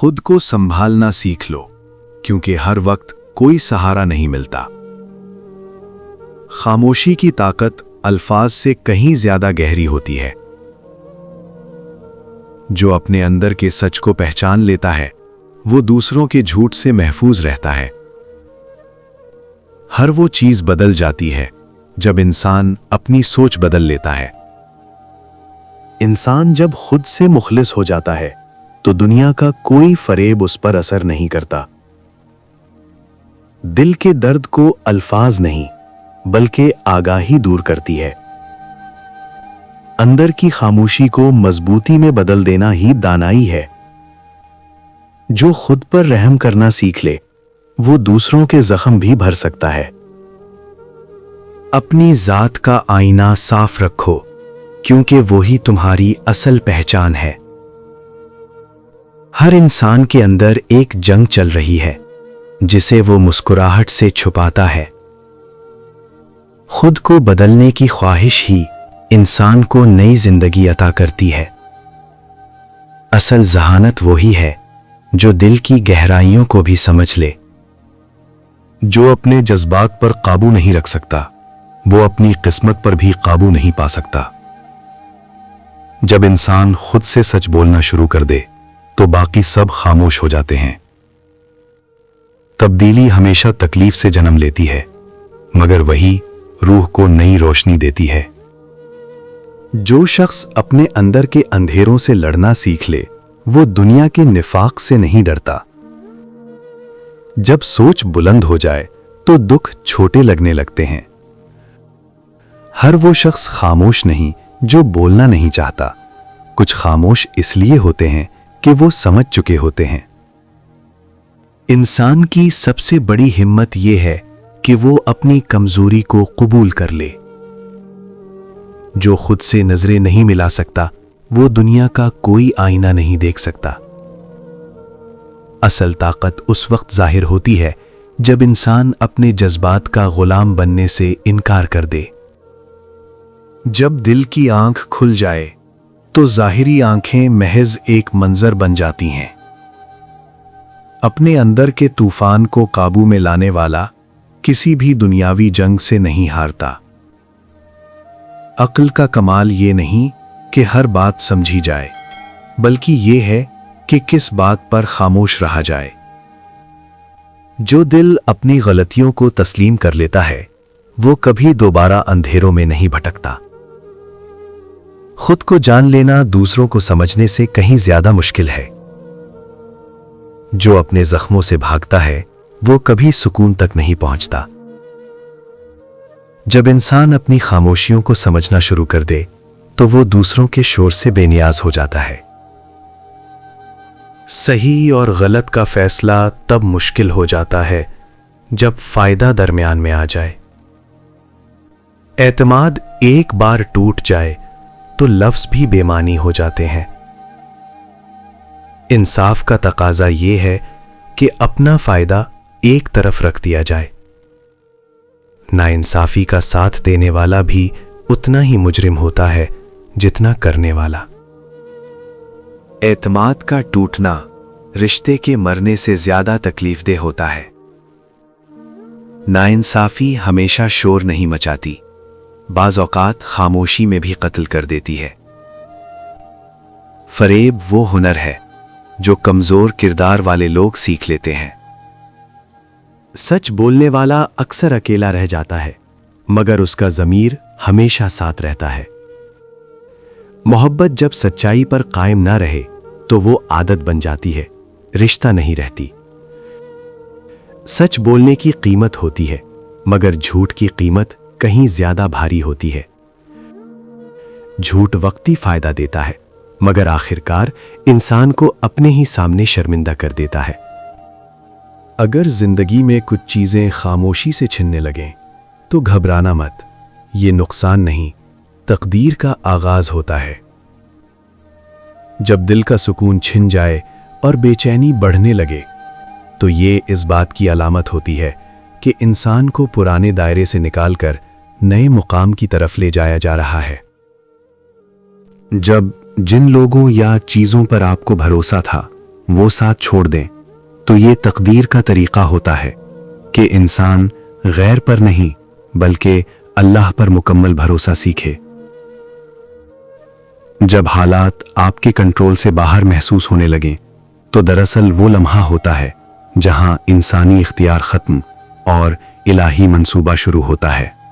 खुद को संभालना सीख लो, क्योंकि हर वक्त कोई सहारा नहीं मिलता। खामोशी की ताकत अल्फाज से कहीं ज्यादा गहरी होती है। जो अपने अंदर के सच को पहचान लेता है, वो दूसरों के झूठ से महफूज रहता है। हर वो चीज बदल जाती है जब इंसान अपनी सोच बदल लेता है। इंसान जब खुद से मुखलिस हो जाता है तो दुनिया का कोई फरेब उस पर असर नहीं करता। दिल के दर्द को अल्फाज नहीं बल्कि आगाही दूर करती है। अंदर की खामोशी को मजबूती में बदल देना ही दानाई है। जो खुद पर रहम करना सीख ले, वो दूसरों के जख्म भी भर सकता है। अपनी जात का आईना साफ रखो, क्योंकि वही तुम्हारी असल पहचान है। हर इंसान के अंदर एक जंग चल रही है, जिसे वो मुस्कुराहट से छुपाता है। खुद को बदलने की ख्वाहिश ही इंसान को नई जिंदगी अता करती है। असल जहानत वही है जो दिल की गहराइयों को भी समझ ले। जो अपने जज्बात पर काबू नहीं रख सकता, वो अपनी किस्मत पर भी काबू नहीं पा सकता। जब इंसान खुद से सच बोलना शुरू कर दे, तो बाकी सब खामोश हो जाते हैं। तब्दीली हमेशा तकलीफ से जन्म लेती है, मगर वही रूह को नई रोशनी देती है। जो शख्स अपने अंदर के अंधेरों से लड़ना सीख ले, वो दुनिया के निफाक से नहीं डरता। जब सोच बुलंद हो जाए तो दुख छोटे लगने लगते हैं। हर वो शख्स खामोश नहीं जो बोलना नहीं चाहता। कुछ खामोश इसलिए होते हैं कि वो समझ चुके होते हैं। इंसान की सबसे बड़ी हिम्मत यह है कि वो अपनी कमजोरी को कबूल कर ले। जो खुद से नजरें नहीं मिला सकता, वो दुनिया का कोई आईना नहीं देख सकता। असल ताकत उस वक्त जाहिर होती है जब इंसान अपने जज्बात का गुलाम बनने से इनकार कर दे। जब दिल की आंख खुल जाए तो जाहिरी आंखें महज एक मंजर बन जाती हैं। अपने अंदर के तूफान को काबू में लाने वाला किसी भी दुनियावी जंग से नहीं हारता। अक्ल का कमाल ये नहीं कि हर बात समझी जाए, बल्कि ये है कि किस बात पर खामोश रहा जाए। जो दिल अपनी गलतियों को तस्लीम कर लेता है, वो कभी दोबारा अंधेरों में नहीं भटकता। खुद को जान लेना दूसरों को समझने से कहीं ज्यादा मुश्किल है। जो अपने जख्मों से भागता है, वो कभी सुकून तक नहीं पहुंचता। जब इंसान अपनी खामोशियों को समझना शुरू कर दे, तो वो दूसरों के शोर से बेनियाज हो जाता है। सही और गलत का फैसला तब मुश्किल हो जाता है जब फायदा दरमियान में आ जाए। एतमाद एक बार टूट जाए तो लफ्ज भी बेमानी हो जाते हैं। इंसाफ का तकाजा ये है कि अपना फायदा एक तरफ रख दिया जाए। नाइंसाफी का साथ देने वाला भी उतना ही मुजरिम होता है जितना करने वाला। एतमाद का टूटना रिश्ते के मरने से ज्यादा तकलीफदेह होता है। नाइंसाफी हमेशा शोर नहीं मचाती, बाज़ औक़ात खामोशी में भी कत्ल कर देती है। फरेब वो हुनर है जो कमजोर किरदार वाले लोग सीख लेते हैं। सच बोलने वाला अक्सर अकेला रह जाता है, मगर उसका ज़मीर हमेशा साथ रहता है। मोहब्बत जब सच्चाई पर कायम ना रहे तो वो आदत बन जाती है, रिश्ता नहीं रहती। सच बोलने की कीमत होती है, मगर झूठ की कीमत कहीं ज्यादा भारी होती है। झूठ वक्ती फायदा देता है, मगर आखिरकार इंसान को अपने ही सामने शर्मिंदा कर देता है। अगर जिंदगी में कुछ चीजें खामोशी से छिनने लगें तो घबराना मत। ये नुकसान नहीं, तकदीर का आगाज होता है। जब दिल का सुकून छिन जाए और बेचैनी बढ़ने लगे, तो ये इस बात की अलामत होती है कि इंसान को पुराने दायरे से निकालकर नए मुकाम की तरफ ले जाया जा रहा है। जब जिन लोगों या चीजों पर आपको भरोसा था, وہ ساتھ چھوڑ دیں تو یہ تقدیر کا طریقہ ہوتا ہے کہ انسان غیر پر نہیں بلکہ اللہ پر مکمل بھروسہ سیکھے۔ جب حالات آپ کے کنٹرول سے باہر محسوس ہونے لگیں تو دراصل وہ لمحہ ہوتا ہے جہاں انسانی اختیار ختم اور الہی منصوبہ شروع ہوتا ہے۔